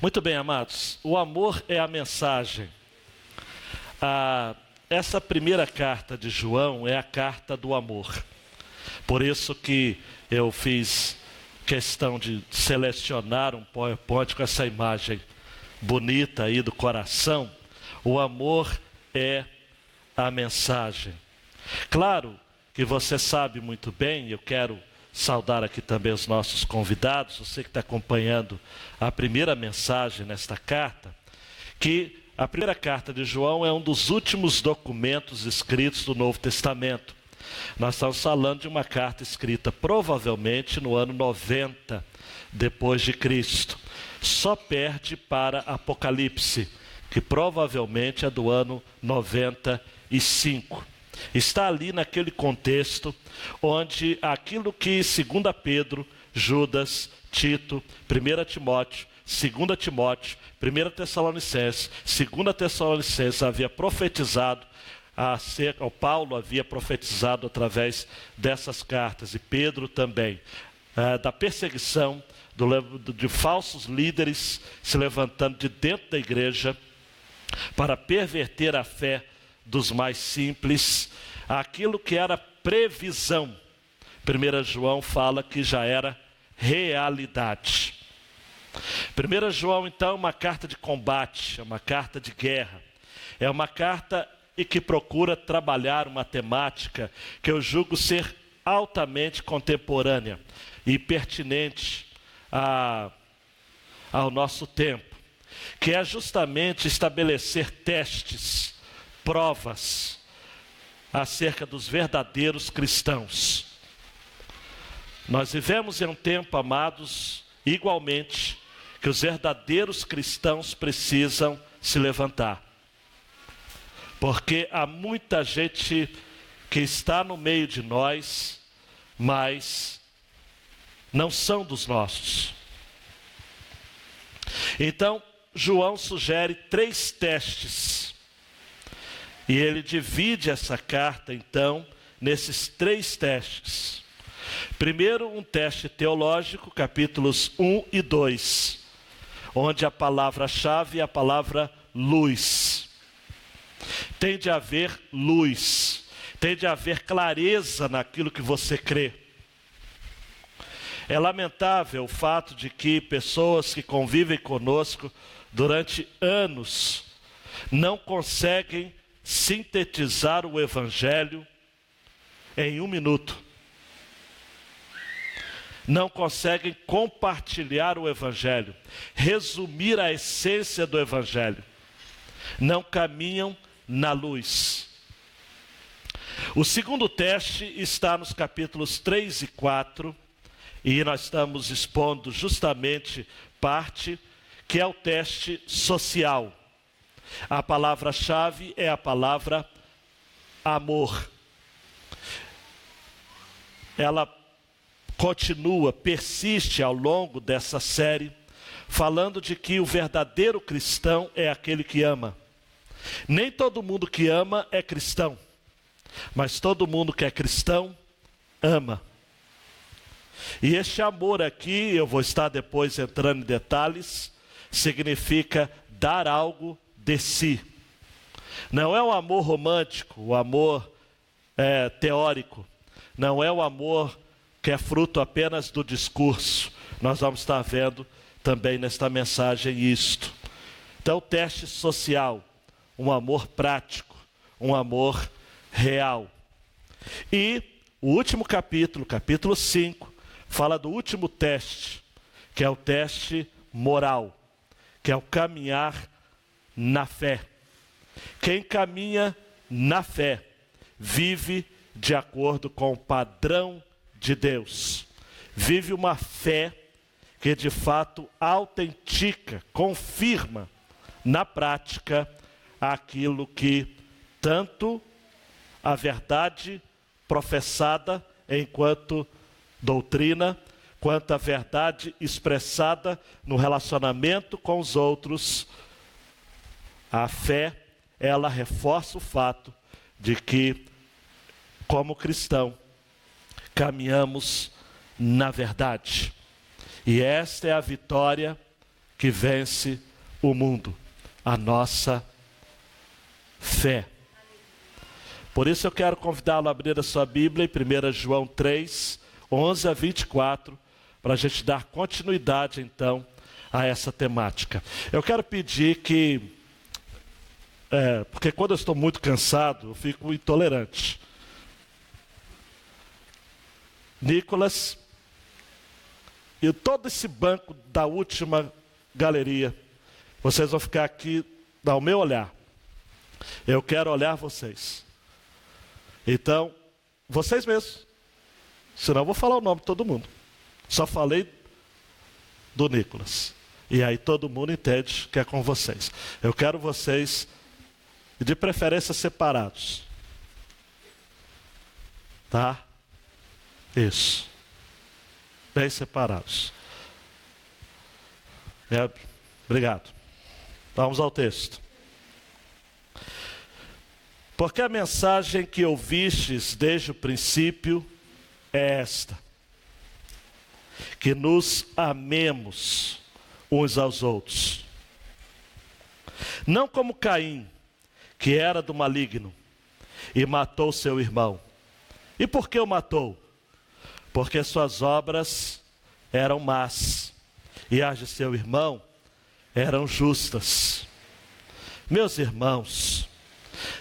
Muito bem, amados. O amor é a mensagem. Essa primeira carta de João é a carta do amor. Por isso que eu fiz questão de selecionar um PowerPoint com essa imagem bonita aí do coração. O amor é a mensagem. Claro que você sabe muito bem, eu quero saudar aqui também os nossos convidados, você que está acompanhando a primeira mensagem nesta carta, que a primeira carta de João é um dos últimos documentos escritos do Novo Testamento. Nós estamos falando de uma carta escrita provavelmente no ano 90 depois de Cristo. Só perde para Apocalipse, que provavelmente é do ano 95. Está ali naquele contexto onde aquilo que 2 Pedro, Judas, Tito, 1 Timóteo, 2 Timóteo, 1 Tessalonicenses, 2 Tessalonicenses havia profetizado, o Paulo havia profetizado através dessas cartas, e Pedro também, da perseguição de falsos líderes se levantando de dentro da igreja para perverter a fé dos mais simples, aquilo que era previsão. 1 João fala que já era realidade. 1 João, então, é uma carta de combate, é uma carta de guerra. É uma carta que procura trabalhar uma temática que eu julgo ser altamente contemporânea e pertinente ao nosso tempo, que é justamente estabelecer testes, provas acerca dos verdadeiros cristãos. Nós vivemos em um tempo, amados, igualmente, que os verdadeiros cristãos precisam se levantar. Porque há muita gente que está no meio de nós, mas não são dos nossos. Então, João sugere 3 testes. E ele divide essa carta, então, nesses 3 testes. Primeiro, um teste teológico, capítulos 1 e 2, onde a palavra-chave é a palavra luz. Tem de haver luz, tem de haver clareza naquilo que você crê. É lamentável o fato de que pessoas que convivem conosco durante anos não conseguem sintetizar o Evangelho em 1 minuto. Não conseguem compartilhar o Evangelho, resumir a essência do Evangelho. Não caminham na luz. O segundo teste está nos capítulos 3 e 4, e nós estamos expondo justamente parte, que é o teste social. A palavra-chave é a palavra amor. Ela continua, persiste ao longo dessa série, falando de que o verdadeiro cristão é aquele que ama. Nem todo mundo que ama é cristão, mas todo mundo que é cristão ama. E este amor aqui, eu vou estar depois entrando em detalhes, significa dar algo de si. Não é o amor romântico, o amor teórico. Não é o amor que é fruto apenas do discurso. Nós vamos estar vendo também nesta mensagem isto. Então, teste social, um amor prático, um amor real. E o último capítulo, capítulo 5, fala do último teste, que é o teste moral, que é o caminhar na fé. Quem caminha na fé vive de acordo com o padrão de Deus. Vive uma fé que de fato autentica, confirma na prática aquilo que tanto a verdade professada enquanto doutrina, quanto a verdade expressada no relacionamento com os outros. A fé, ela reforça o fato de que, como cristão, caminhamos na verdade. E esta é a vitória que vence o mundo, a nossa fé. Por isso eu quero convidá-lo a abrir a sua Bíblia em 1 João 3, 11 a 24, para a gente dar continuidade então a essa temática. Eu quero pedir que, porque quando eu estou muito cansado, eu fico intolerante. Nicolas e todo esse banco da última galeria, vocês vão ficar aqui ao meu olhar. Eu quero olhar vocês. Então, vocês mesmos. Senão eu vou falar o nome de todo mundo. Só falei do Nicolas. E aí todo mundo entende que é com vocês. Eu quero vocês, de preferência, separados. Tá? Isso. Bem separados. Obrigado. Vamos ao texto. Porque a mensagem que ouvistes desde o princípio é esta: que nos amemos uns aos outros. Não como Caim, que era do maligno e matou seu irmão. E por que o matou? Porque suas obras eram más e as de seu irmão eram justas. Meus irmãos,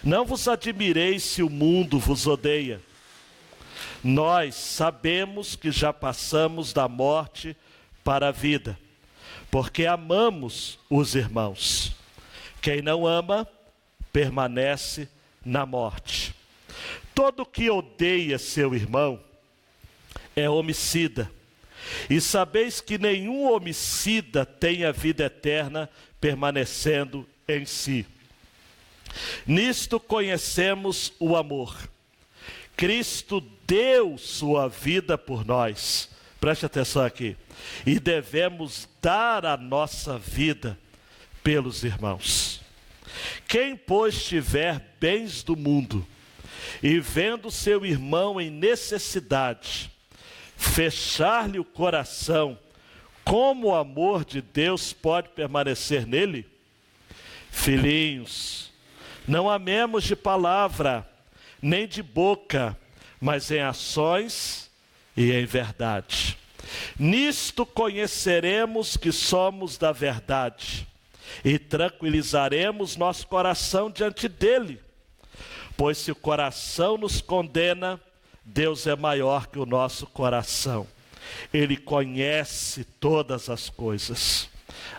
não vos admireis se o mundo vos odeia. Nós sabemos que já passamos da morte para a vida, porque amamos os irmãos. Quem não ama, permanece na morte. Todo que odeia seu irmão é homicida. E sabeis que nenhum homicida tem a vida eterna permanecendo em si. Nisto conhecemos o amor. Cristo deu sua vida por nós. Preste atenção aqui. E devemos dar a nossa vida pelos irmãos. Quem, pois, tiver bens do mundo e vendo seu irmão em necessidade, fechar-lhe o coração, como o amor de Deus pode permanecer nele? Filhinhos, não amemos de palavra, nem de boca, mas em ações e em verdade. Nisto conheceremos que somos da verdade, e tranquilizaremos nosso coração diante dele. Pois se o coração nos condena, Deus é maior que o nosso coração. Ele conhece todas as coisas.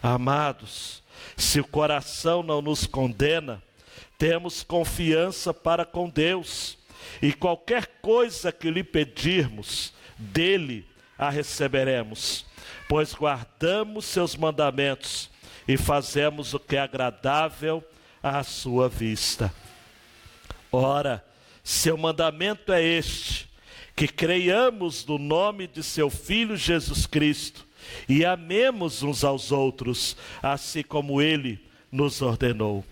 Amados, se o coração não nos condena, temos confiança para com Deus, e qualquer coisa que lhe pedirmos, dele a receberemos, pois guardamos seus mandamentos e fazemos o que é agradável à sua vista. Ora, seu mandamento é este: que creiamos no nome de seu Filho Jesus Cristo e amemos uns aos outros, assim como ele nos ordenou.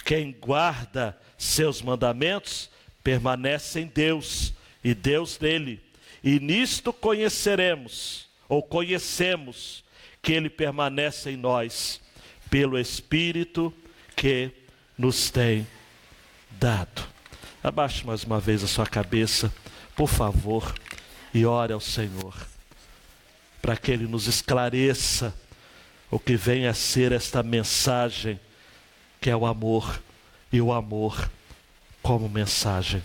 Quem guarda seus mandamentos permanece em Deus e Deus nele. E nisto conhecemos que ele permanece em nós, pelo Espírito que nos tem dado. Abaixe mais uma vez a sua cabeça, por favor, e ore ao Senhor, para que ele nos esclareça o que vem a ser esta mensagem, que é o amor, e o amor como mensagem.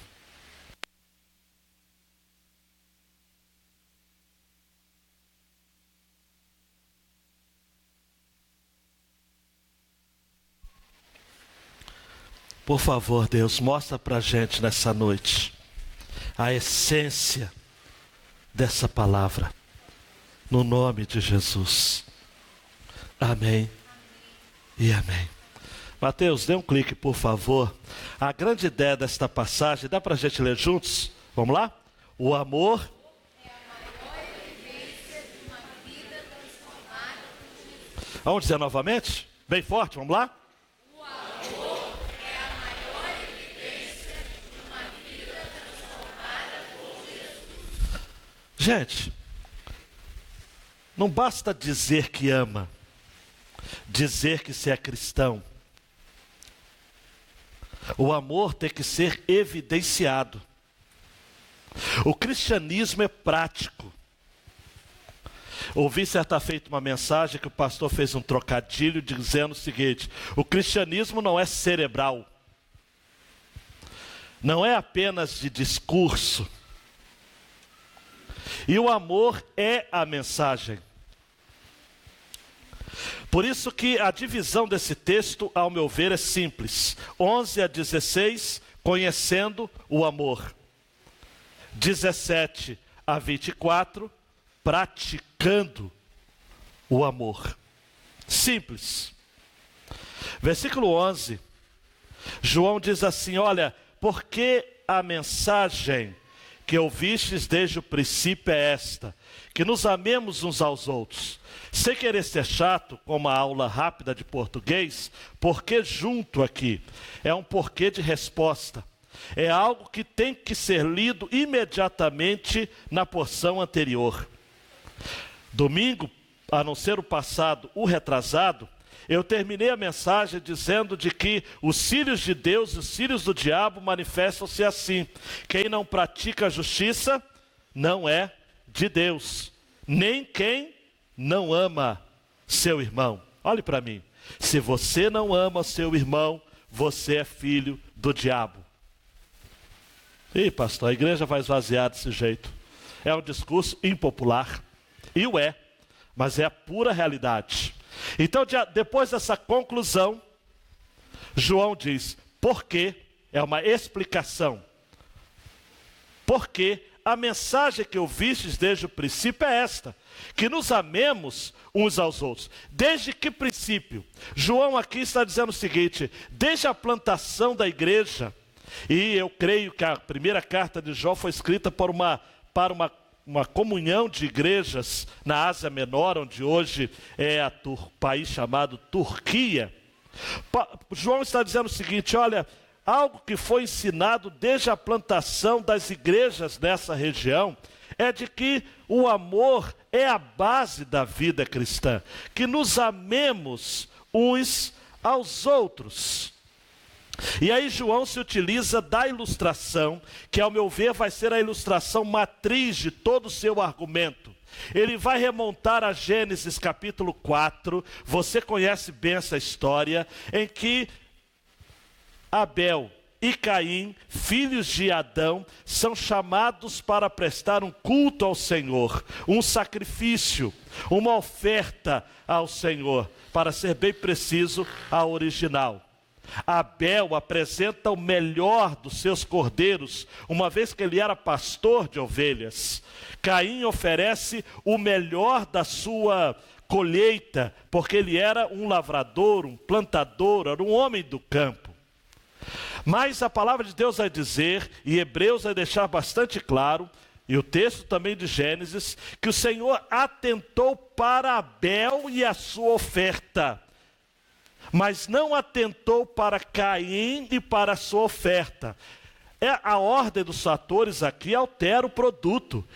Por favor, Deus, mostra para a gente nessa noite a essência dessa palavra, no nome de Jesus. Amém e amém. Mateus, dê um clique, por favor. A grande ideia desta passagem, dá para a gente ler juntos? Vamos lá? O amor é a maior evidência de uma vida transformada por Jesus. Vamos dizer novamente? Bem forte, vamos lá? O amor é a maior evidência de uma vida transformada por Jesus. Gente, não basta dizer que ama. dizer que se é cristão. O amor tem que ser evidenciado. O cristianismo é prático. Ouvi certa feita uma mensagem que o pastor fez um trocadilho dizendo o seguinte: o cristianismo não é cerebral. Não é apenas de discurso. E o amor é a mensagem. Por isso que a divisão desse texto, ao meu ver, é simples. 11 a 16, conhecendo o amor. 17 a 24, praticando o amor. Simples. Versículo 11, João diz assim: olha, porque a mensagem que ouvistes desde o princípio é esta, que nos amemos uns aos outros. Sem querer ser chato, com uma aula rápida de português, porque junto aqui é um porquê de resposta. É algo que tem que ser lido imediatamente na porção anterior. Domingo, a não ser o passado, o retrasado, eu terminei a mensagem dizendo de que os filhos de Deus e os filhos do diabo manifestam-se assim: quem não pratica a justiça não é de Deus, nem quem não ama seu irmão. Olhe para mim, se você não ama seu irmão, você é filho do diabo. Ih, pastor, a igreja vai esvaziar desse jeito. É um discurso impopular, e o é, mas é a pura realidade. Então, depois dessa conclusão, João diz: por quê? É uma explicação. Porque a mensagem que ouvistes desde o princípio é esta, que nos amemos uns aos outros. Desde que princípio? João aqui está dizendo o seguinte: desde a plantação da igreja, e eu creio que a primeira carta de João foi escrita para uma comunhão de igrejas na Ásia Menor, onde hoje é o país chamado Turquia. João está dizendo o seguinte: olha, algo que foi ensinado desde a plantação das igrejas nessa região é de que o amor é a base da vida cristã, que nos amemos uns aos outros. E aí João se utiliza da ilustração, que ao meu ver vai ser a ilustração matriz de todo o seu argumento. Ele vai remontar a Gênesis capítulo 4, você conhece bem essa história, em que Abel e Caim, filhos de Adão, são chamados para prestar um culto ao Senhor, um sacrifício, uma oferta ao Senhor, para ser bem preciso, a original. Abel apresenta o melhor dos seus cordeiros, uma vez que ele era pastor de ovelhas. Caim oferece o melhor da sua colheita, porque ele era um lavrador, um plantador, era um homem do campo. Mas a palavra de Deus vai dizer, e Hebreus vai deixar bastante claro, e o texto também de Gênesis, que o Senhor atentou para Abel e a sua oferta, mas não atentou para Caim e para a sua oferta. A ordem dos fatores aqui altera o produto.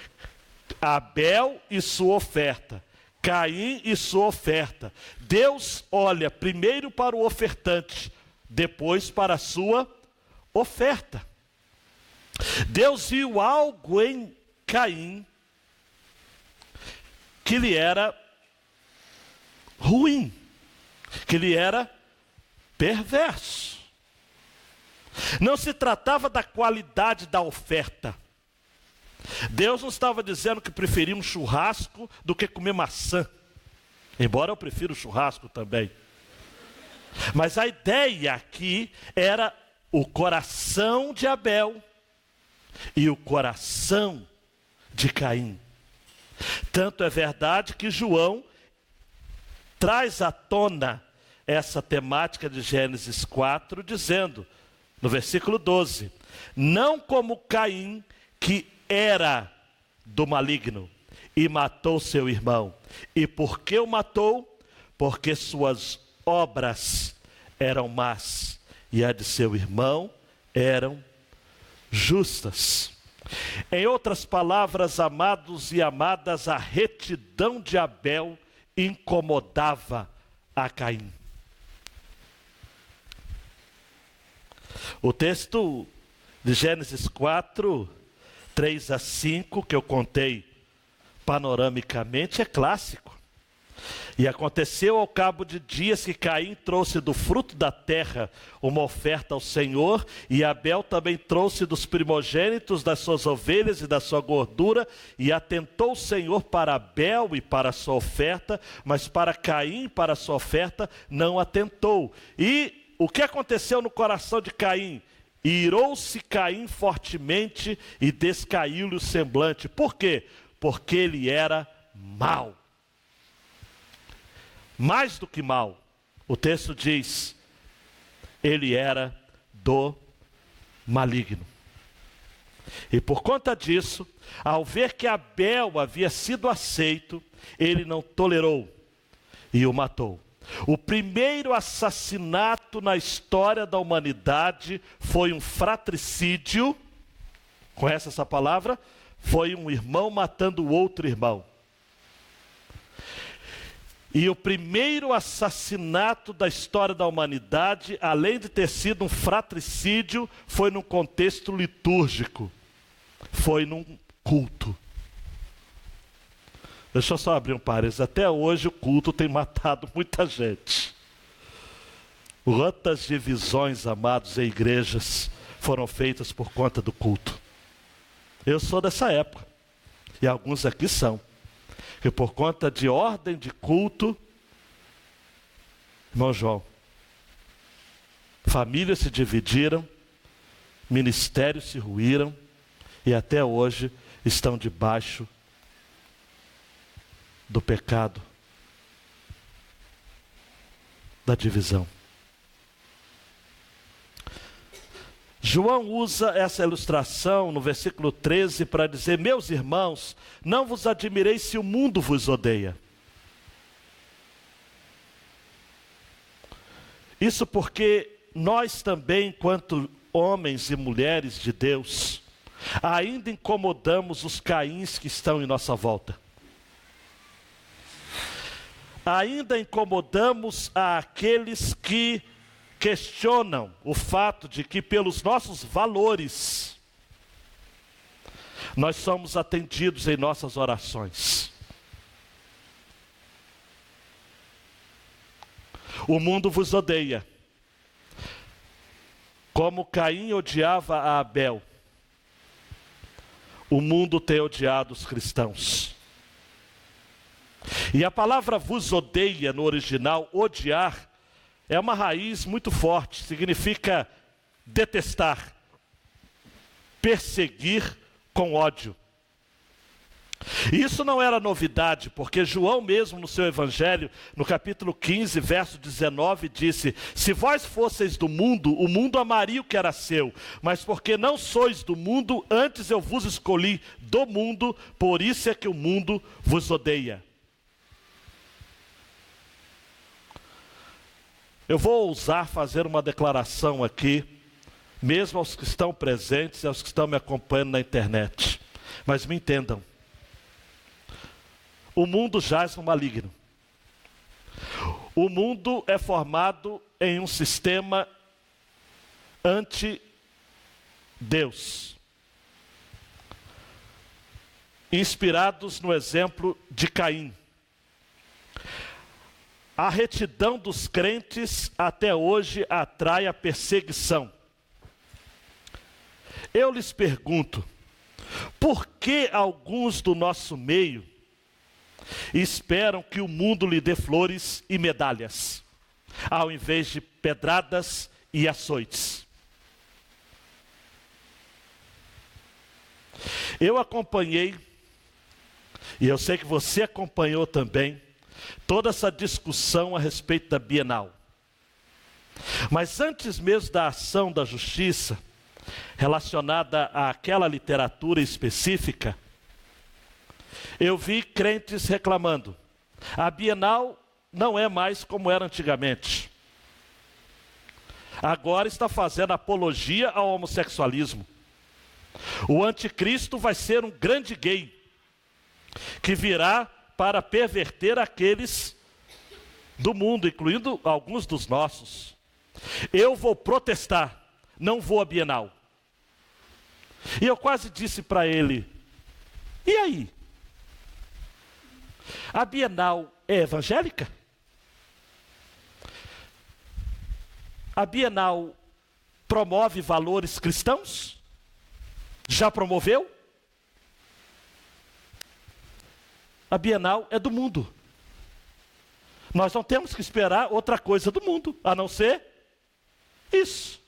Abel e sua oferta, Caim e sua oferta. Deus olha primeiro para o ofertante, depois para a sua oferta. Deus viu algo em Caim que lhe era ruim, que ele era perverso. Não se tratava da qualidade da oferta. Deus não estava dizendo que preferia um churrasco do que comer maçã, embora eu prefira o churrasco também. Mas a ideia aqui era o coração de Abel e o coração de Caim. Tanto é verdade que João traz à tona essa temática de Gênesis 4, dizendo, no versículo 12, não como Caim, que era do maligno, e matou seu irmão. E por que o matou? Porque suas obras eram más, e a de seu irmão eram justas. Em outras palavras, amados e amadas, a retidão de Abel incomodava a Caim. O texto de Gênesis 4, 3 a 5, que eu contei panoramicamente, é clássico. E aconteceu ao cabo de dias que Caim trouxe do fruto da terra uma oferta ao Senhor, e Abel também trouxe dos primogênitos das suas ovelhas e da sua gordura, e atentou o Senhor para Abel e para a sua oferta, mas para Caim, para a sua oferta, não atentou. E o que aconteceu no coração de Caim? Irou-se Caim fortemente e descaiu-lhe o semblante. Por quê? Porque ele era mau. Mais do que mal, o texto diz, ele era do maligno. E por conta disso, ao ver que Abel havia sido aceito, ele não tolerou e o matou. O primeiro assassinato na história da humanidade foi um fratricídio. Conhece essa palavra? Foi um irmão matando o outro irmão. E o primeiro assassinato da história da humanidade, além de ter sido um fratricídio, foi num contexto litúrgico. Foi num culto. Deixa eu só abrir um parênteses. Até hoje o culto tem matado muita gente. Quantas divisões, amados, em igrejas foram feitas por conta do culto? Eu sou dessa época. E alguns aqui são. Que por conta de ordem de culto, irmão João, famílias se dividiram, ministérios se ruíram e até hoje estão debaixo do pecado, da divisão. João usa essa ilustração no versículo 13 para dizer: meus irmãos, não vos admireis se o mundo vos odeia. Isso porque nós também, enquanto homens e mulheres de Deus, ainda incomodamos os Caíns que estão em nossa volta. Ainda incomodamos aqueles que questionam o fato de que pelos nossos valores nós somos atendidos em nossas orações. O mundo vos odeia, como Caim odiava a Abel. O mundo tem odiado os cristãos. E a palavra vos odeia no original, odiar, é uma raiz muito forte, significa detestar, perseguir com ódio. E isso não era novidade, porque João mesmo no seu evangelho, no capítulo 15, verso 19, disse: se vós fosseis do mundo, o mundo amaria o que era seu, mas porque não sois do mundo, antes eu vos escolhi do mundo, por isso é que o mundo vos odeia. Eu vou ousar fazer uma declaração aqui, mesmo aos que estão presentes e aos que estão me acompanhando na internet. Mas me entendam. O mundo jaz no maligno. O mundo é formado em um sistema anti-Deus. Inspirados no exemplo de Caim. A retidão dos crentes até hoje atrai a perseguição. Eu lhes pergunto, por que alguns do nosso meio esperam que o mundo lhe dê flores e medalhas, ao invés de pedradas e açoites? Eu acompanhei, e eu sei que você acompanhou também, toda essa discussão a respeito da Bienal. Mas antes mesmo da ação da justiça, relacionada àquela literatura específica, eu vi crentes reclamando: a Bienal não é mais como era antigamente. Agora está fazendo apologia ao homossexualismo. O anticristo vai ser um grande gay, que virá para perverter aqueles do mundo, incluindo alguns dos nossos. Eu vou protestar, não vou à Bienal. E eu quase disse para ele, e aí? A Bienal é evangélica? A Bienal promove valores cristãos? Já promoveu? A Bienal é do mundo. Nós não temos que esperar outra coisa do mundo, a não ser isso.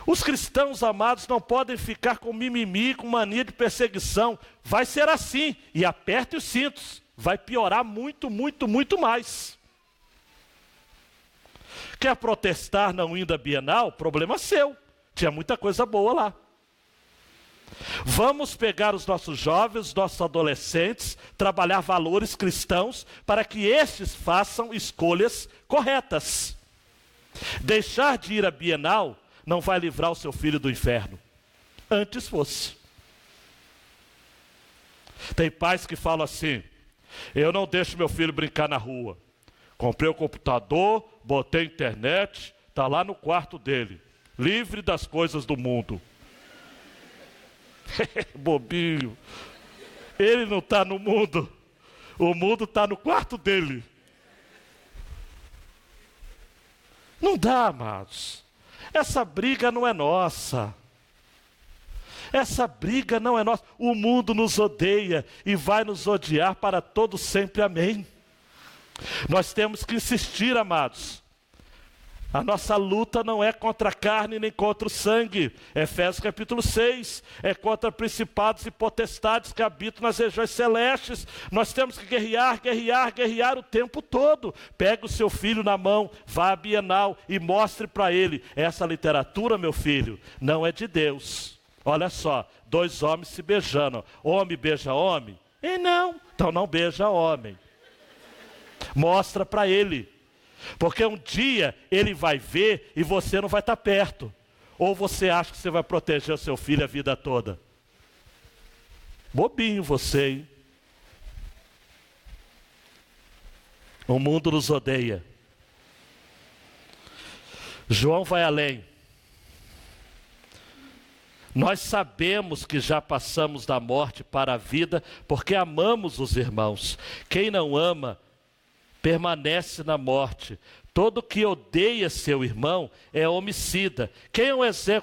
Os cristãos amados não podem ficar com mimimi, com mania de perseguição. Vai ser assim, e aperte os cintos. Vai piorar muito, muito, muito mais. Quer protestar não indo à Bienal? Problema seu. Tinha muita coisa boa lá. Vamos pegar os nossos jovens, os nossos adolescentes, trabalhar valores cristãos para que estes façam escolhas corretas. Deixar de ir à Bienal não vai livrar o seu filho do inferno. Antes fosse. Tem pais que falam assim, eu não deixo meu filho brincar na rua. Comprei o computador, botei a internet, está lá no quarto dele, livre das coisas do mundo. Bobinho. Ele não está no mundo. O mundo está no quarto dele. Não dá, amados. Essa briga não é nossa. Essa briga não é nossa. O mundo nos odeia e vai nos odiar para todo sempre. Amém. Nós temos que insistir, amados. A nossa luta não é contra a carne nem contra o sangue. Efésios capítulo 6. É contra principados e potestades que habitam nas regiões celestes. Nós temos que guerrear, guerrear, guerrear o tempo todo. Pega o seu filho na mão, vá à Bienal e mostre para ele. Essa literatura, meu filho, não é de Deus. Olha só, dois homens se beijando. Homem beija homem? E não, então não beija homem. Mostra para ele. Porque um dia ele vai ver e você não vai estar perto. Ou você acha que você vai proteger o seu filho a vida toda? Bobinho você, hein? O mundo nos odeia. João vai além. Nós sabemos que já passamos da morte para a vida porque amamos os irmãos. Quem não ama permanece na morte. Todo que odeia seu irmão é homicida.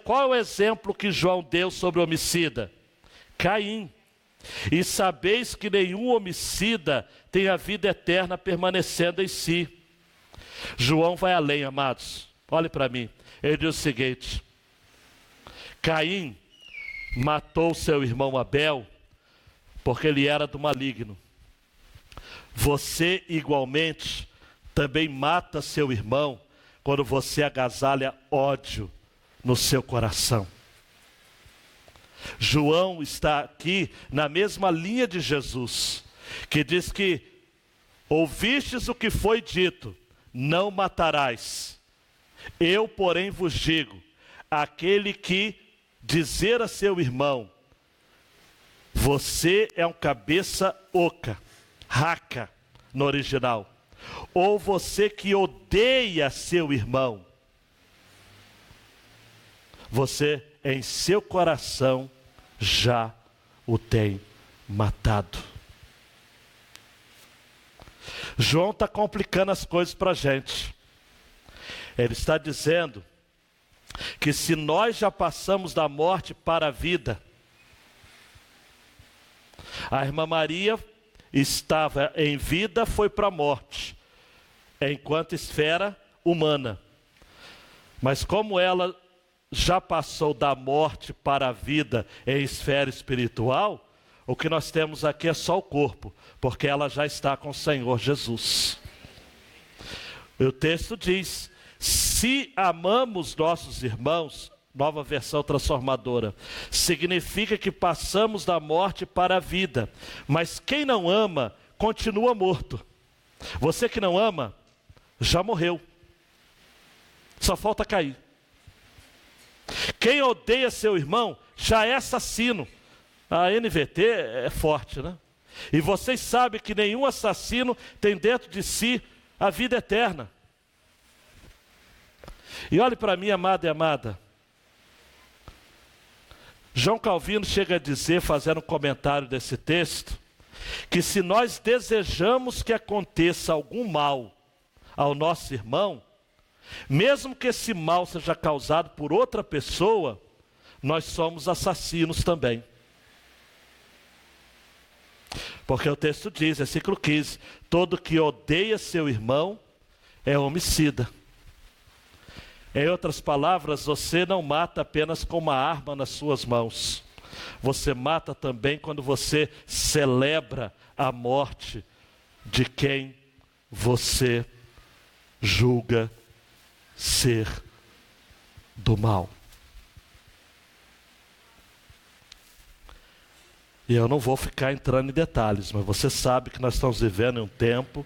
Qual é o exemplo que João deu sobre homicida? Caim. E sabeis que nenhum homicida tem a vida eterna permanecendo em si. João vai além, amados. Olhe para mim. Ele diz o seguinte: Caim matou seu irmão Abel porque ele era do maligno. Você, igualmente, também mata seu irmão quando você agasalha ódio no seu coração. João está aqui na mesma linha de Jesus, que diz que ouvistes o que foi dito, não matarás. Eu, porém, vos digo, aquele que dizer a seu irmão, você é um cabeça oca, raca, no original. Ou você que odeia seu irmão, você em seu coração já o tem matado. João está complicando as coisas para a gente. Ele está dizendo que se nós já passamos da morte para a vida, a irmã Maria estava em vida, foi para a morte, enquanto esfera humana. Mas como ela já passou da morte para a vida em esfera espiritual, o que nós temos aqui é só o corpo, porque ela já está com o Senhor Jesus. O texto diz, se amamos nossos irmãos, Nova Versão Transformadora, significa que passamos da morte para a vida. Mas quem não ama, continua morto. Você que não ama, já morreu. Só falta cair. Quem odeia seu irmão, já é assassino. A NVT é forte, né? E vocês sabem que nenhum assassino tem dentro de si a vida eterna. E olhe para mim, amado e amada. João Calvino chega a dizer, fazendo um comentário desse texto, que se nós desejamos que aconteça algum mal ao nosso irmão, mesmo que esse mal seja causado por outra pessoa, nós somos assassinos também. Porque o texto diz, versículo 15, todo que odeia seu irmão é homicida. Em outras palavras, você não mata apenas com uma arma nas suas mãos. Você mata também quando você celebra a morte de quem você julga ser do mal. E eu não vou ficar entrando em detalhes, mas você sabe que nós estamos vivendo em um tempo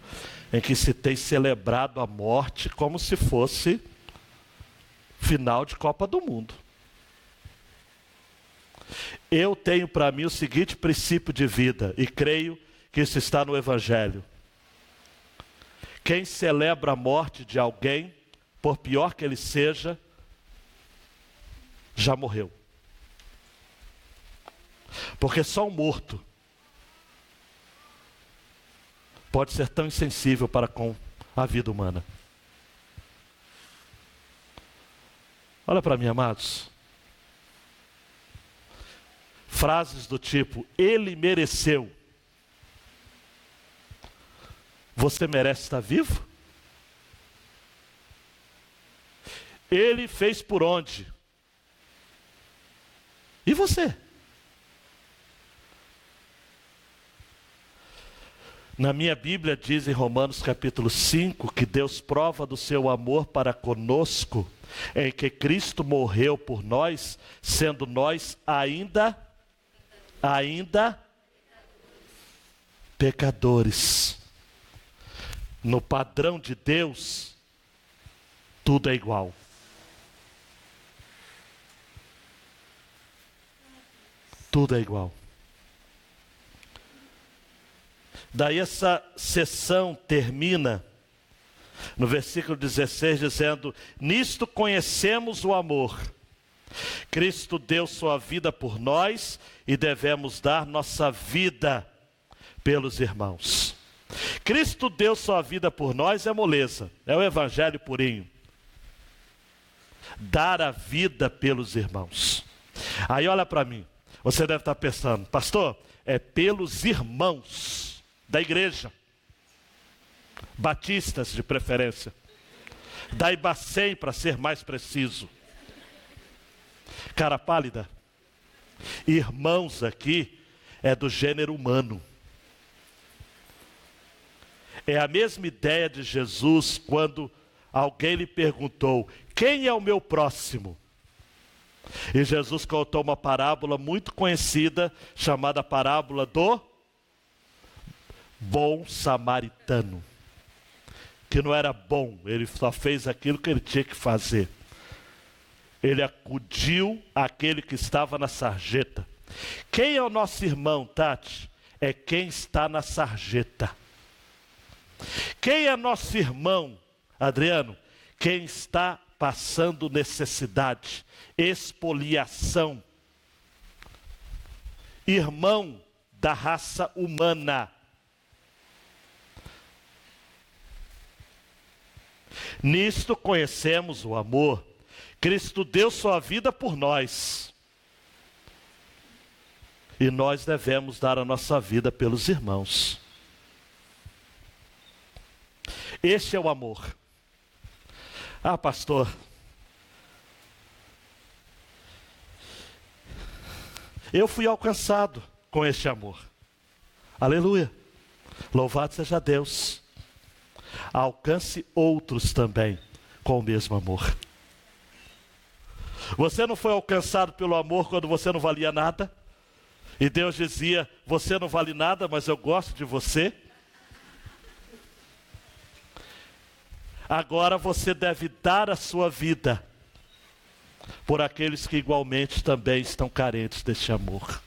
em que se tem celebrado a morte como se fosse final de Copa do Mundo. Eu tenho para mim o seguinte princípio de vida, e creio que isso está no Evangelho. Quem celebra a morte de alguém, por pior que ele seja, já morreu. Porque só um morto pode ser tão insensível para com a vida humana. Olha para mim, amados. Frases do tipo, ele mereceu. Você merece estar vivo? Ele fez por onde? E você? Na minha Bíblia diz em Romanos capítulo 5 que Deus prova do seu amor para conosco em que Cristo morreu por nós, sendo nós ainda pecadores. No padrão de Deus, tudo é igual. Tudo é igual. Daí essa sessão termina no versículo 16 dizendo, nisto conhecemos o amor. Cristo deu sua vida por nós e devemos dar nossa vida pelos irmãos. Cristo deu sua vida por nós é moleza, é o evangelho purinho. Dar a vida pelos irmãos. Aí olha para mim, você deve estar pensando, pastor, é pelos irmãos da igreja, batistas de preferência, da Ibacem para ser mais preciso. Cara pálida, irmãos aqui é do gênero humano. É a mesma ideia de Jesus quando alguém lhe perguntou, quem é o meu próximo? E Jesus contou uma parábola muito conhecida, chamada parábola do bom samaritano. Que não era bom, ele só fez aquilo que ele tinha que fazer. Ele acudiu àquele que estava na sarjeta. Quem é o nosso irmão, Tati? É quem está na sarjeta. Quem é nosso irmão, Adriano? Quem está passando necessidade, expoliação. Irmão da raça humana. Nisto conhecemos o amor. Cristo deu sua vida por nós. E nós devemos dar a nossa vida pelos irmãos. Este é o amor. Ah, pastor, eu fui alcançado com este amor. Aleluia. Louvado seja Deus. Alcance outros também com o mesmo amor. Você não foi alcançado pelo amor quando você não valia nada? E Deus dizia, você não vale nada, mas eu gosto de você? Agora você deve dar a sua vida por aqueles que igualmente também estão carentes deste amor.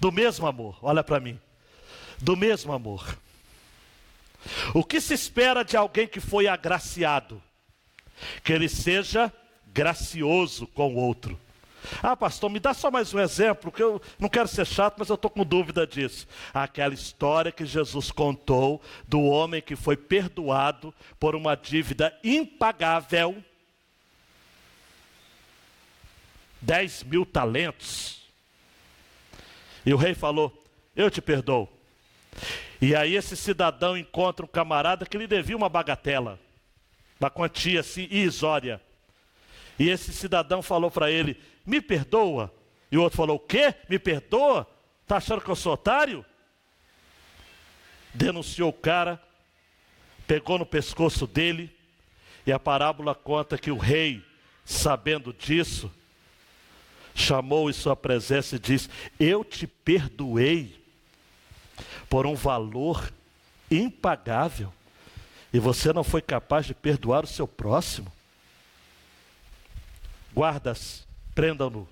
Do mesmo amor, olha para mim. Do mesmo amor. O que se espera de alguém que foi agraciado? Que ele seja gracioso com o outro. Ah, pastor, me dá só mais um exemplo, que eu não quero ser chato, mas eu estou com dúvida disso. Aquela história que Jesus contou do homem que foi perdoado por uma dívida impagável, 10.000 talentos. E o rei falou, eu te perdoo. E aí esse cidadão encontra um camarada que lhe devia uma bagatela, uma quantia assim irrisória. E esse cidadão falou para ele, me perdoa. E o outro falou, o quê? Me perdoa? Está achando que eu sou otário? Denunciou o cara, pegou no pescoço dele, e a parábola conta que o rei, sabendo disso, chamou em sua presença e disse, eu te perdoei por um valor impagável, e você não foi capaz de perdoar o seu próximo? Guardas, prendam-no.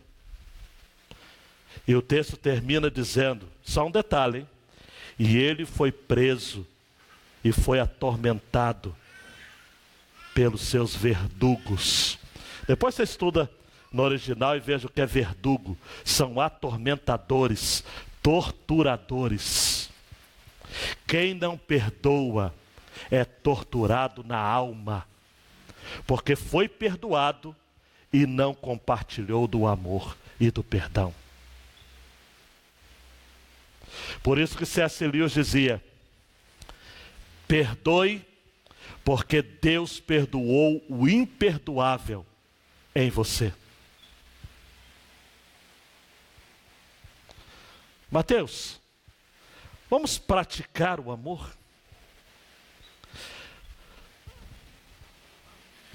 E o texto termina dizendo, só um detalhe, hein? E ele foi preso e foi atormentado pelos seus verdugos. Depois você estuda no original e veja o que é verdugo. São atormentadores, torturadores. Quem não perdoa é torturado na alma, porque foi perdoado e não compartilhou do amor e do perdão. Por isso que C.S. Lewis dizia, perdoe, porque Deus perdoou o imperdoável em você. Mateus, vamos praticar o amor?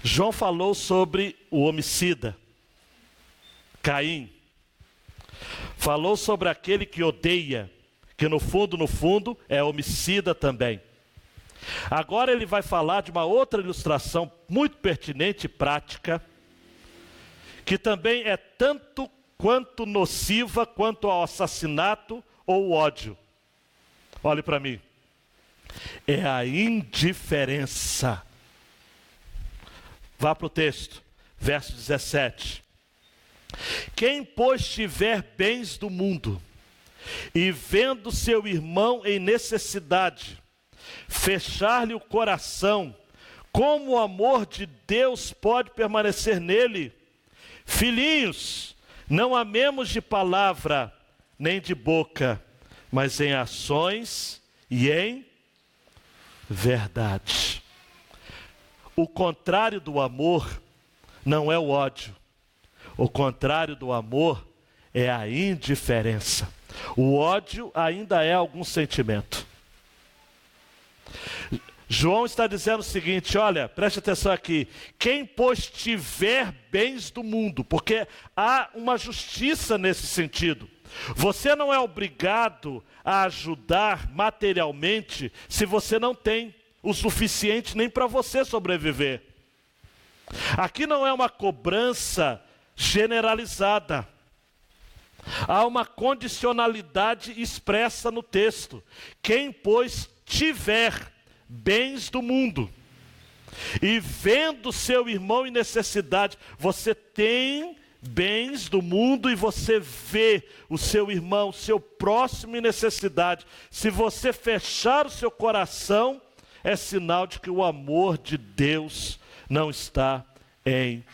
João falou sobre o homicida, Caim. Falou sobre aquele que odeia, que no fundo é homicida também. Agora ele vai falar de uma outra ilustração muito pertinente e prática, que também é tanto quanto nociva quanto ao assassinato ou o ódio. Olhe para mim. É a indiferença. Vá para o texto, verso 17. Quem, pois, tiver bens do mundo, e vendo seu irmão em necessidade, fechar-lhe o coração, como o amor de Deus pode permanecer nele? Filhinhos, não amemos de palavra, nem de boca, mas em ações e em verdade. O contrário do amor não é o ódio. O contrário do amor é a indiferença. O ódio ainda é algum sentimento. João está dizendo o seguinte, olha, preste atenção aqui. Quem, pois, tiver bens do mundo, porque há uma justiça nesse sentido. Você não é obrigado a ajudar materialmente se você não tem o suficiente nem para você sobreviver. Aqui não é uma cobrança generalizada. Há uma condicionalidade expressa no texto. Quem, pois, tiver bens do mundo e vendo seu irmão em necessidade, você tem bens do mundo e você vê o seu irmão, o seu próximo em necessidade. Se você fechar o seu coração, é sinal de que o amor de Deus não está em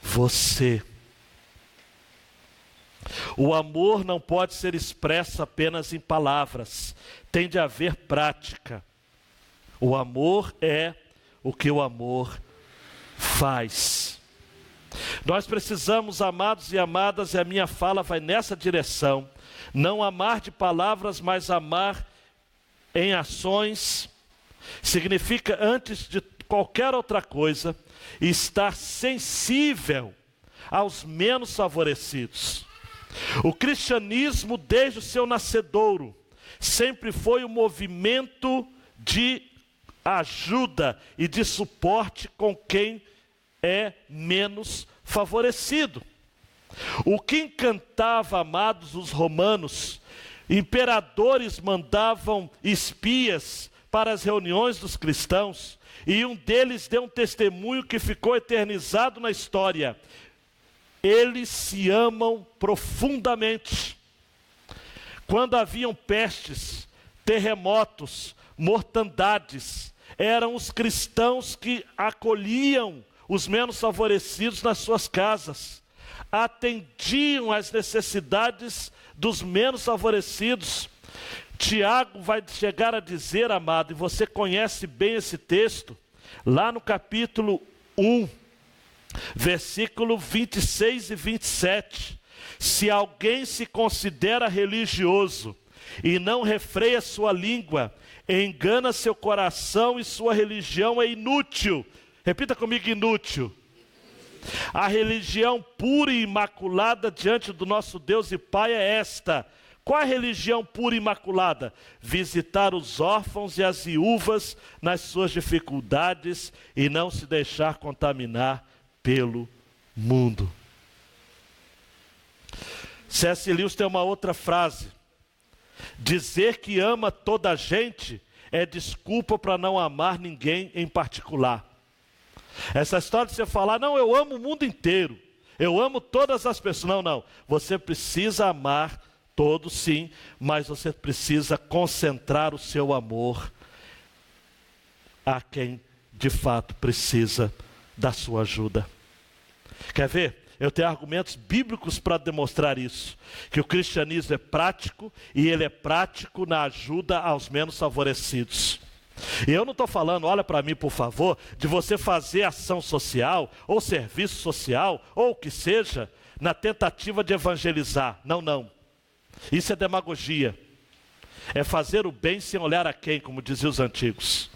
você. O amor não pode ser expresso apenas em palavras, tem de haver prática. O amor é o que o amor faz. Nós precisamos, amados e amadas, e a minha fala vai nessa direção, não amar de palavras, mas amar em ações. Significa, antes de qualquer outra coisa, estar sensível aos menos favorecidos. O cristianismo, desde o seu nascedouro, sempre foi um movimento de ajuda e de suporte com quem é menos favorecido. O que encantava, amados, os romanos, imperadores mandavam espias para as reuniões dos cristãos, e um deles deu um testemunho que ficou eternizado na história. Eles se amam profundamente. Quando haviam pestes, terremotos, mortandades, eram os cristãos que acolhiam os menos favorecidos nas suas casas, atendiam às necessidades dos menos favorecidos. Tiago vai chegar a dizer, amado, e você conhece bem esse texto, lá no capítulo 1, versículo 26 e 27. Se alguém se considera religioso e não refreia sua língua, engana seu coração e sua religião é inútil. Repita comigo, inútil. A religião pura e imaculada diante do nosso Deus e Pai é esta. Qual é a religião pura e imaculada? Visitar os órfãos e as viúvas nas suas dificuldades e não se deixar contaminar pelo mundo. C.S. Lewis tem uma outra frase: dizer que ama toda a gente é desculpa para não amar ninguém em particular. Essa história de você falar, não, eu amo o mundo inteiro, eu amo todas as pessoas. Não, você precisa amar todos sim, mas você precisa concentrar o seu amor a quem de fato precisa da sua ajuda. Quer ver? Eu tenho argumentos bíblicos para demonstrar isso, que o cristianismo é prático, e ele é prático na ajuda aos menos favorecidos. E eu não estou falando, olha para mim por favor, de você fazer ação social, ou serviço social, ou o que seja, na tentativa de evangelizar. Não. Isso é demagogia. É fazer o bem sem olhar a quem, como diziam os antigos.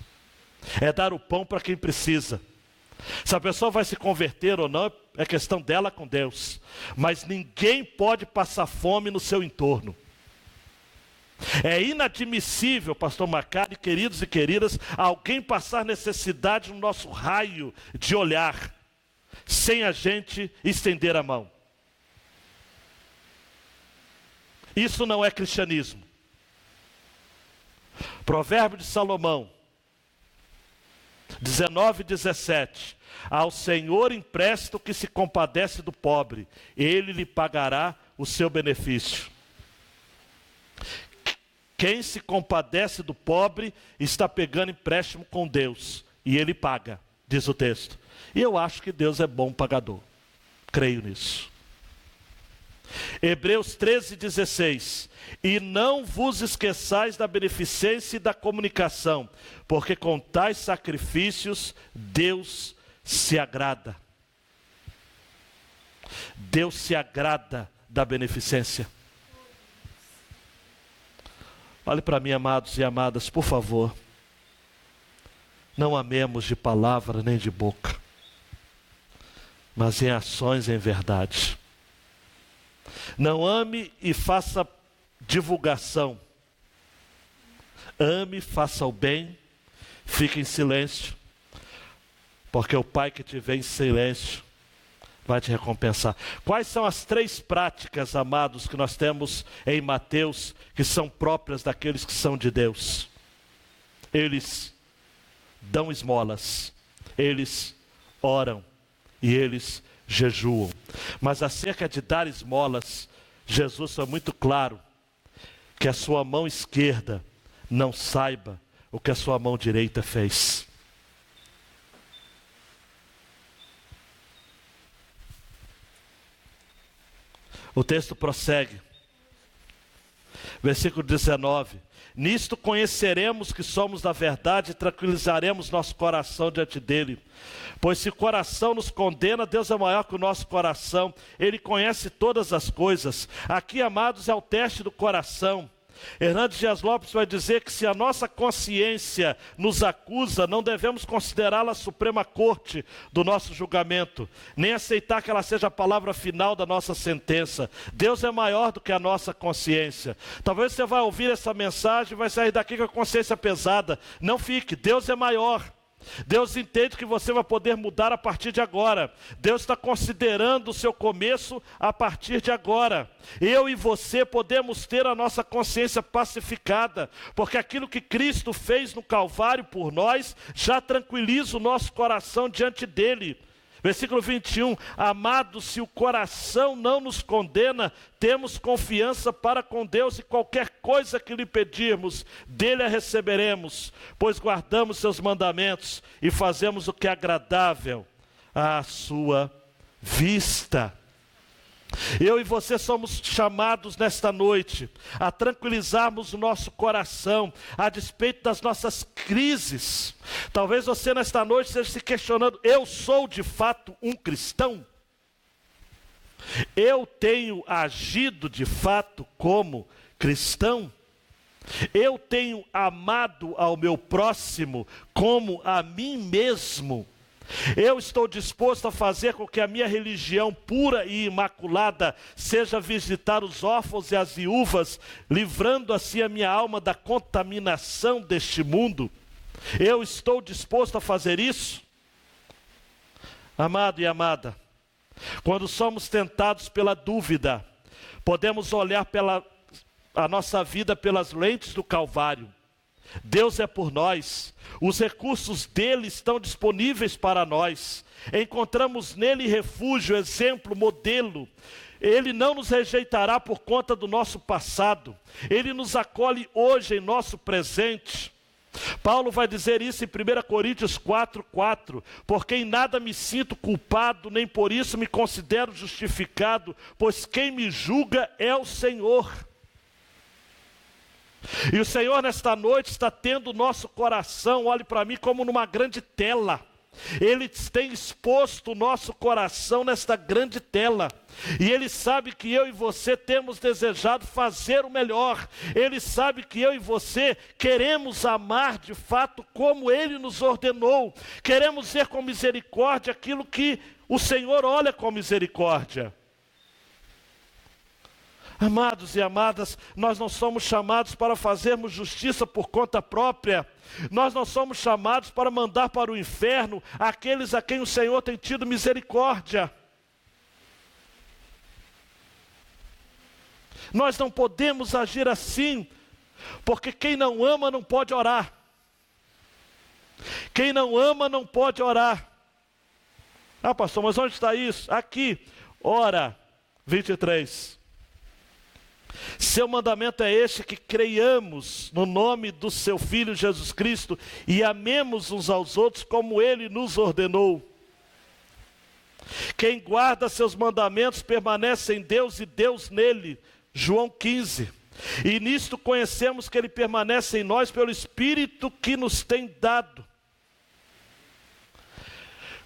É dar o pão para quem precisa. Se a pessoa vai se converter ou não, é questão dela com Deus. Mas ninguém pode passar fome no seu entorno. É inadmissível, pastor Macari, queridos e queridas, alguém passar necessidade no nosso raio de olhar, sem a gente estender a mão. Isso não é cristianismo. Provérbio de Salomão 19:17. Ao Senhor empresta o que se compadece do pobre, ele lhe pagará o seu benefício. Quem se compadece do pobre está pegando empréstimo com Deus, e ele paga, diz o texto. E eu acho que Deus é bom pagador. Creio nisso. Hebreus 13:16. E não vos esqueçais da beneficência e da comunicação, porque com tais sacrifícios Deus se agrada. Deus se agrada da beneficência. Olhe para mim, amados e amadas, por favor. Não amemos de palavra nem de boca, mas em ações e em verdade. Não ame e faça divulgação. Ame, faça o bem, fique em silêncio, porque o Pai que te vê em silêncio vai te recompensar. Quais são as 3 práticas, amados, que nós temos em Mateus, que são próprias daqueles que são de Deus? Eles dão esmolas, eles oram e eles jejuam. Mas acerca de dar esmolas, Jesus foi muito claro, que a sua mão esquerda não saiba o que a sua mão direita fez. O texto prossegue. Versículo 19. Nisto conheceremos que somos da verdade e tranquilizaremos nosso coração diante dele. Pois se o coração nos condena, Deus é maior que o nosso coração. Ele conhece todas as coisas. Aqui, amados, é o teste do coração. Hernandes Dias Lopes vai dizer que se a nossa consciência nos acusa, não devemos considerá-la a suprema corte do nosso julgamento, nem aceitar que ela seja a palavra final da nossa sentença. Deus é maior do que a nossa consciência. Talvez você vai ouvir essa mensagem e vai sair daqui com a consciência pesada. Não fique, Deus é maior. Deus entende que você vai poder mudar a partir de agora. Deus está considerando o seu começo a partir de agora. Eu e você podemos ter a nossa consciência pacificada, porque aquilo que Cristo fez no Calvário por nós, já tranquiliza o nosso coração diante dele. Versículo 21, amados, se o coração não nos condena, temos confiança para com Deus e qualquer coisa que lhe pedirmos, dele a receberemos, pois guardamos seus mandamentos e fazemos o que é agradável à sua vista. Eu e você somos chamados nesta noite a tranquilizarmos o nosso coração a despeito das nossas crises. Talvez você nesta noite esteja se questionando: eu sou de fato um cristão? Eu tenho agido de fato como cristão? Eu tenho amado ao meu próximo como a mim mesmo? Eu estou disposto a fazer com que a minha religião pura e imaculada seja visitar os órfãos e as viúvas, livrando assim a minha alma da contaminação deste mundo? Eu estou disposto a fazer isso? Amado e amada, quando somos tentados pela dúvida, podemos olhar a nossa vida pelas lentes do Calvário. Deus é por nós, os recursos dele estão disponíveis para nós, encontramos nele refúgio, exemplo, modelo. Ele não nos rejeitará por conta do nosso passado, ele nos acolhe hoje em nosso presente. Paulo vai dizer isso em 1 Coríntios 4:4, porque em nada me sinto culpado, nem por isso me considero justificado, pois quem me julga é o Senhor. E o Senhor nesta noite está tendo o nosso coração, olhe para mim, como numa grande tela. Ele tem exposto o nosso coração nesta grande tela. E Ele sabe que eu e você temos desejado fazer o melhor. Ele sabe que eu e você queremos amar de fato como Ele nos ordenou. Queremos ver com misericórdia aquilo que o Senhor olha com misericórdia. Amados e amadas, nós não somos chamados para fazermos justiça por conta própria. Nós não somos chamados para mandar para o inferno aqueles a quem o Senhor tem tido misericórdia. Nós não podemos agir assim, porque quem não ama não pode orar. Quem não ama não pode orar. Ah, pastor, mas onde está isso? Aqui, ora, 23. Seu mandamento é este, que creiamos no nome do seu Filho Jesus Cristo e amemos uns aos outros como Ele nos ordenou. Quem guarda seus mandamentos permanece em Deus e Deus nele. João 15. E nisto conhecemos que Ele permanece em nós pelo Espírito que nos tem dado.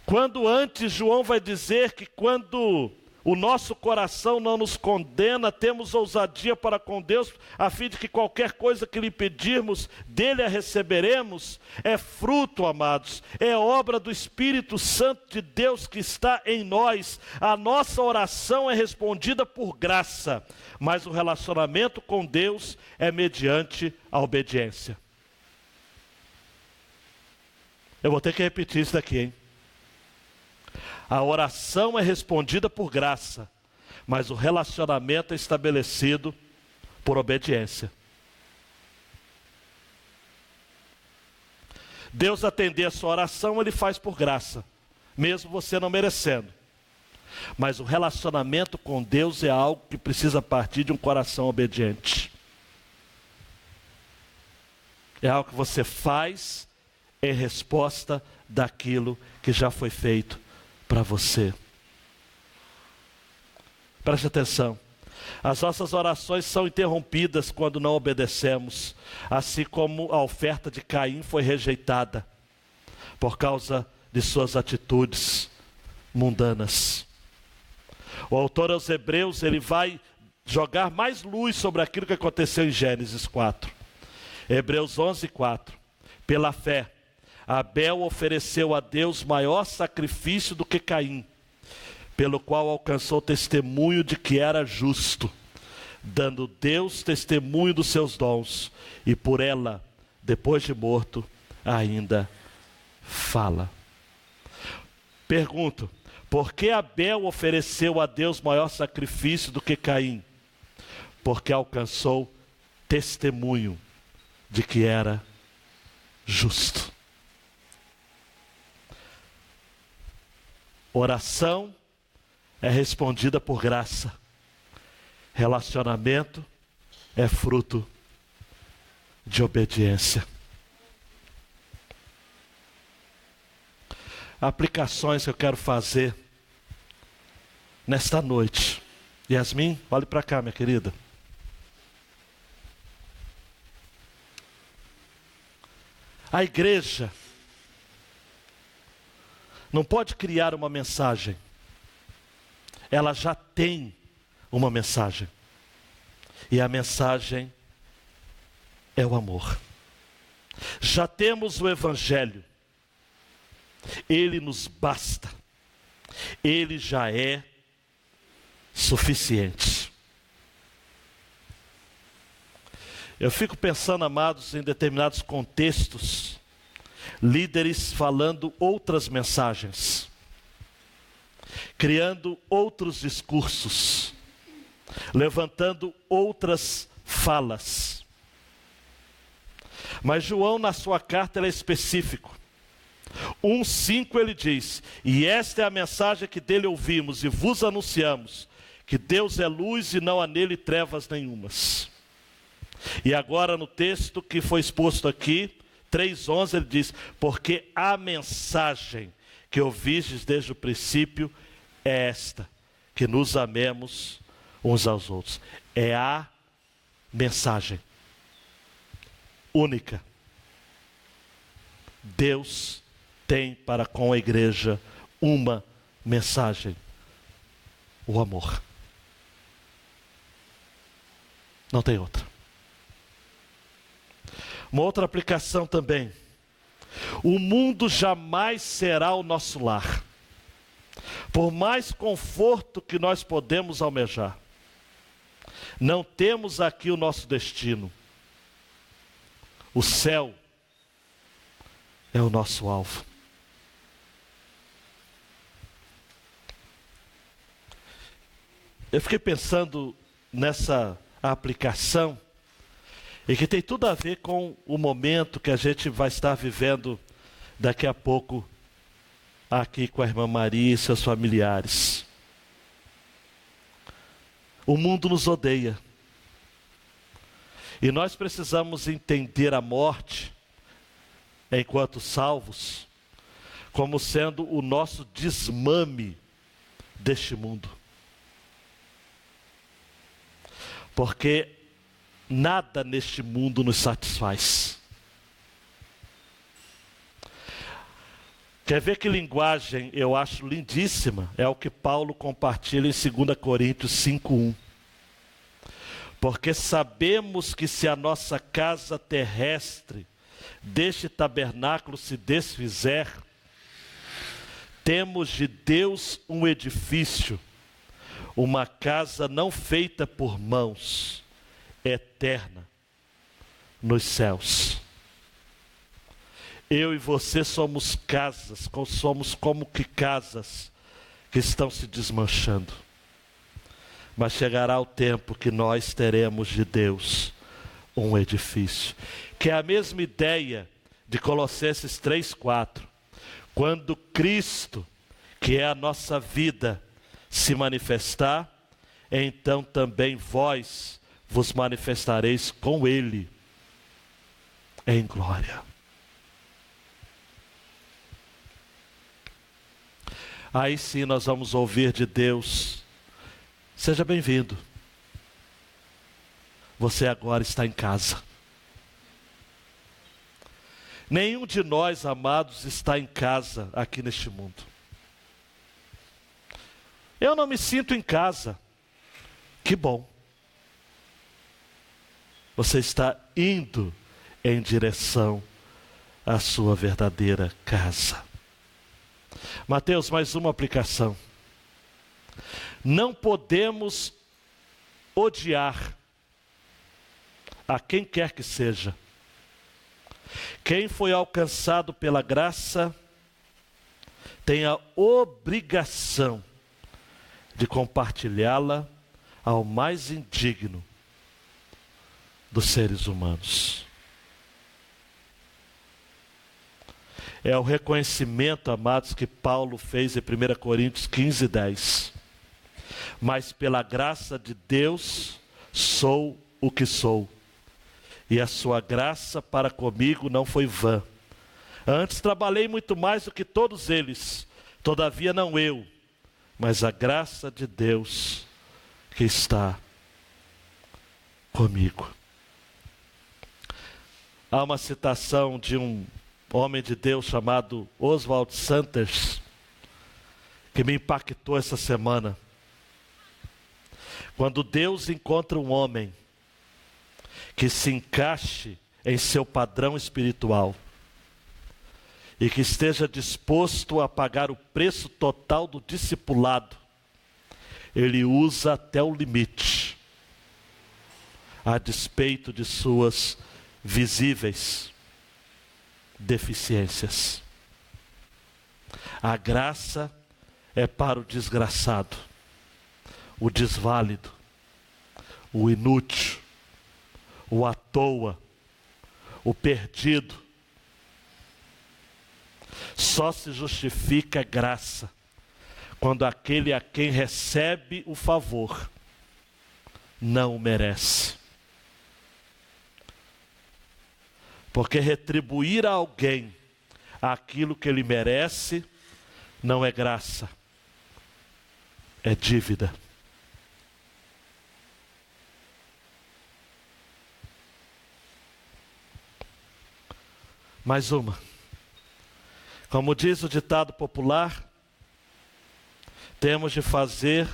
Quando antes João vai dizer que quando o nosso coração não nos condena, temos ousadia para com Deus, a fim de que qualquer coisa que lhe pedirmos, dele a receberemos, é fruto, amados, é obra do Espírito Santo de Deus que está em nós. A nossa oração é respondida por graça, mas o relacionamento com Deus é mediante a obediência. Eu vou ter que repetir isso daqui, hein? A oração é respondida por graça, mas o relacionamento é estabelecido por obediência. Deus atender a sua oração, Ele faz por graça, mesmo você não merecendo. Mas o relacionamento com Deus é algo que precisa partir de um coração obediente. É algo que você faz em resposta daquilo que já foi feito para você. Preste atenção. As nossas orações são interrompidas quando não obedecemos, assim como a oferta de Caim foi rejeitada por causa de suas atitudes mundanas. O autor aos Hebreus, ele vai jogar mais luz sobre aquilo que aconteceu em Gênesis 4. Hebreus 11:4. Pela fé, Abel ofereceu a Deus maior sacrifício do que Caim, pelo qual alcançou testemunho de que era justo, dando Deus testemunho dos seus dons, e por ela, depois de morto, ainda fala. Pergunto, por que Abel ofereceu a Deus maior sacrifício do que Caim? Porque alcançou testemunho de que era justo. Oração é respondida por graça. Relacionamento é fruto de obediência. Aplicações que eu quero fazer nesta noite. Yasmin, olhe para cá, minha querida. A igreja não pode criar uma mensagem. Ela já tem uma mensagem. E a mensagem é o amor. Já temos o Evangelho. Ele nos basta. Ele já é suficiente. Eu fico pensando, amados, em determinados contextos, líderes falando outras mensagens, criando outros discursos, levantando outras falas. Mas João, na sua carta, ele é específico. 1,5 ele diz: e esta é a mensagem que dele ouvimos e vos anunciamos, que Deus é luz e não há nele trevas nenhumas. E agora no texto que foi exposto aqui, 3,11, ele diz: porque a mensagem que ouvistes desde o princípio é esta, que nos amemos uns aos outros. É a mensagem única. Deus tem para com a igreja uma mensagem: o amor. Não tem outra. Uma outra aplicação também: o mundo jamais será o nosso lar, por mais conforto que nós podemos almejar. Não temos aqui o nosso destino. O céu é o nosso alvo. Eu fiquei pensando nessa aplicação, e que tem tudo a ver com o momento que a gente vai estar vivendo daqui a pouco, aqui com a irmã Maria e seus familiares. O mundo nos odeia. E nós precisamos entender a morte, enquanto salvos, como sendo o nosso desmame deste mundo. Porque nada neste mundo nos satisfaz. Quer ver que linguagem eu acho lindíssima? É o que Paulo compartilha em 2 Coríntios 5,1. Porque sabemos que se a nossa casa terrestre deste tabernáculo se desfizer, temos de Deus um edifício, uma casa não feita por mãos, eterna nos céus. Eu e você somos casas, somos como que casas que estão se desmanchando. Mas chegará o tempo que nós teremos de Deus um edifício, que é a mesma ideia de Colossenses 3,4. Quando Cristo, que é a nossa vida, se manifestar, então também vós vos manifestareis com Ele em glória. Aí sim nós vamos ouvir de Deus: seja bem-vindo. Você agora está em casa. Nenhum de nós, amados, está em casa aqui neste mundo. Eu não me sinto em casa. Que bom. Você está indo em direção à sua verdadeira casa. Mateus, mais uma aplicação. Não podemos odiar a quem quer que seja. Quem foi alcançado pela graça tem a obrigação de compartilhá-la ao mais indigno dos seres humanos. É o reconhecimento, amados, que Paulo fez em 1 Coríntios 15, 10. Mas pela graça de Deus sou o que sou, e a sua graça para comigo não foi vã. Antes trabalhei muito mais do que todos eles, todavia não eu, mas a graça de Deus que está comigo. Há uma citação de um homem de Deus chamado Oswald Sanders, que me impactou essa semana. Quando Deus encontra um homem que se encaixe em seu padrão espiritual e que esteja disposto a pagar o preço total do discipulado, Ele usa até o limite, a despeito de suas visíveis deficiências. A graça é para o desgraçado, o desválido, o inútil, o à toa, o perdido. Só se justifica a graça quando aquele a quem recebe o favor não o merece. Porque retribuir a alguém aquilo que ele merece não é graça, é dívida. Mais uma. Como diz o ditado popular, temos de fazer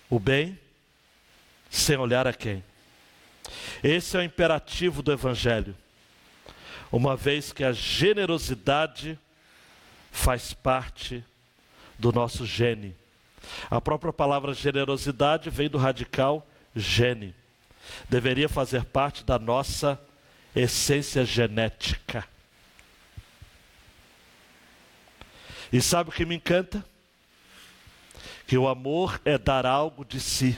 o bem sem olhar a quem. Esse é o imperativo do Evangelho, uma vez que a generosidade faz parte do nosso gene. A própria palavra generosidade vem do radical gene. Deveria fazer parte da nossa essência genética. E sabe o que me encanta? Que o amor é dar algo de si.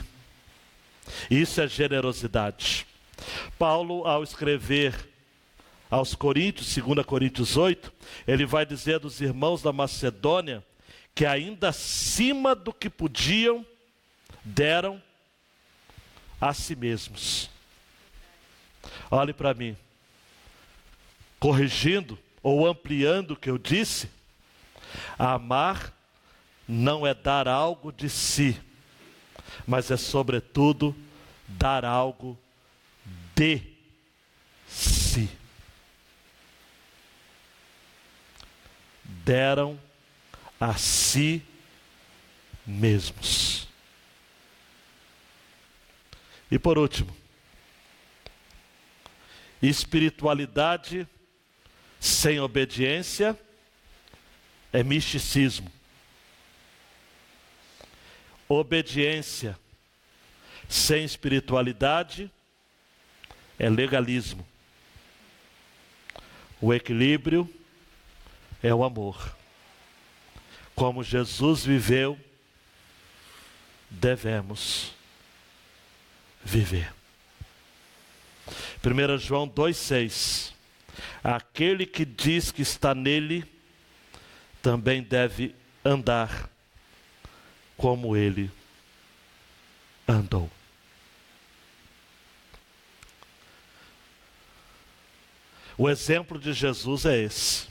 Isso é generosidade. Paulo, ao escrever aos Coríntios, 2 Coríntios 8, ele vai dizer dos irmãos da Macedônia que ainda acima do que podiam, deram a si mesmos. Olhe para mim, corrigindo ou ampliando o que eu disse, amar não é dar algo de si, mas é sobretudo dar algo de si. Deram a si mesmos. E por último, espiritualidade sem obediência é misticismo. Obediência sem espiritualidade é legalismo. O equilíbrio é o amor. Como Jesus viveu, devemos viver. 1 João 2,6. Aquele que diz que está nele, também deve andar como ele andou. O exemplo de Jesus é esse.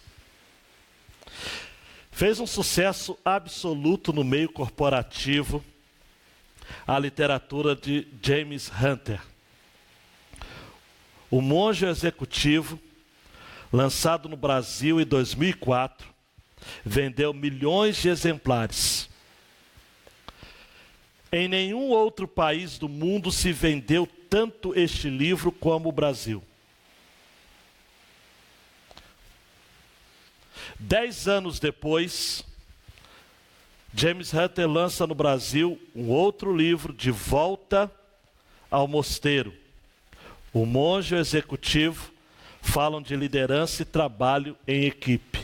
Fez um sucesso absoluto no meio corporativo a literatura de James Hunter. O Monge Executivo, lançado no Brasil em 2004, vendeu milhões de exemplares. Em nenhum outro país do mundo se vendeu tanto este livro como o Brasil. 10 anos depois, James Hunter lança no Brasil um outro livro, De Volta ao Mosteiro. O Monge e o Executivo falam de liderança e trabalho em equipe.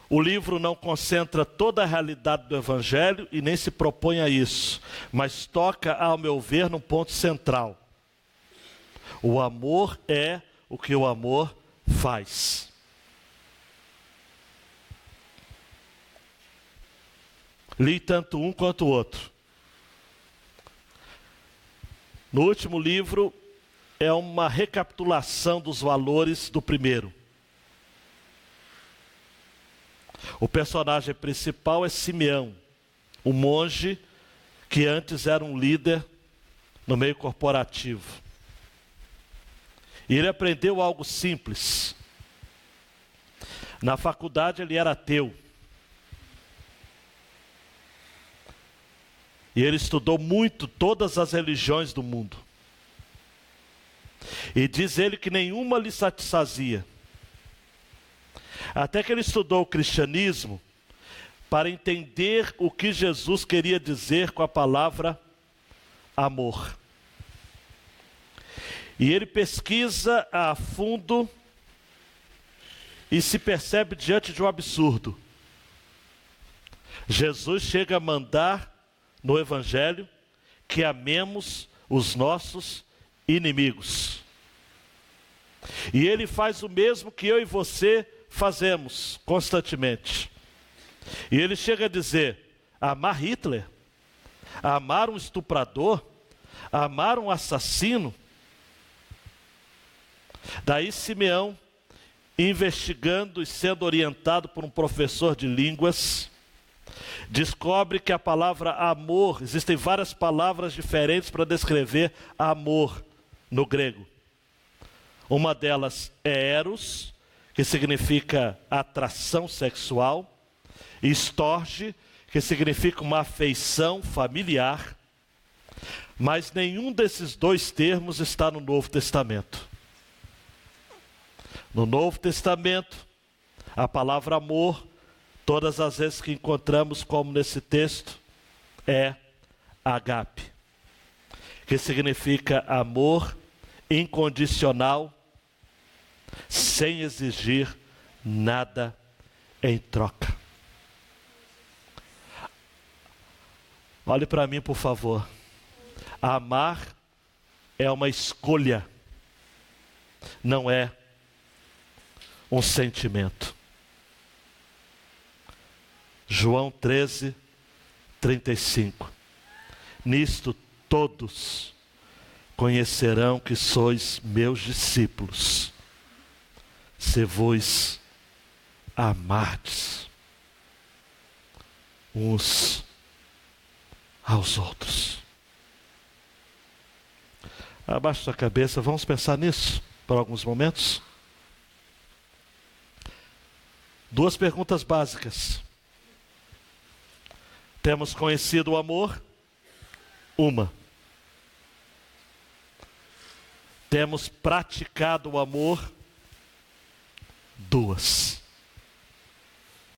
o livro não concentra toda a realidade do Evangelho e nem se propõe a isso, mas toca, ao meu ver, num ponto central. O amor é o que o amor faz. Li tanto um quanto o outro. No último livro, é uma recapitulação dos valores do primeiro. O personagem principal é Simeão, um monge que antes era um líder no meio corporativo. E ele aprendeu algo simples. Na faculdade ele era ateu. E ele estudou muito todas as religiões do mundo. E diz ele que nenhuma lhe satisfazia. Até que ele estudou o cristianismo para entender o que Jesus queria dizer com a palavra amor. E ele pesquisa a fundo e se percebe diante de um absurdo. Jesus chega a mandar no Evangelho que amemos os nossos inimigos. E ele faz o mesmo que eu e você fazemos constantemente. E ele chega a dizer: amar Hitler, amar um estuprador, amar um assassino. Daí Simeão, investigando e sendo orientado por um professor de línguas, descobre que a palavra amor, existem várias palavras diferentes para descrever amor no grego. Uma delas é eros, que significa atração sexual, e storge, que significa uma afeição familiar, mas nenhum desses dois termos está no Novo Testamento. No Novo Testamento, a palavra amor, todas as vezes que encontramos, como nesse texto, é agape, que significa amor incondicional, sem exigir nada em troca. Olhe para mim, por favor. Amar é uma escolha, não é um sentimento. João 13, 35. Nisto todos conhecerão que sois meus discípulos, se vos amardes uns aos outros. Abaixe sua cabeça, vamos pensar nisso por alguns momentos. Duas perguntas básicas. Temos conhecido o amor? Uma. Temos praticado o amor? Duas.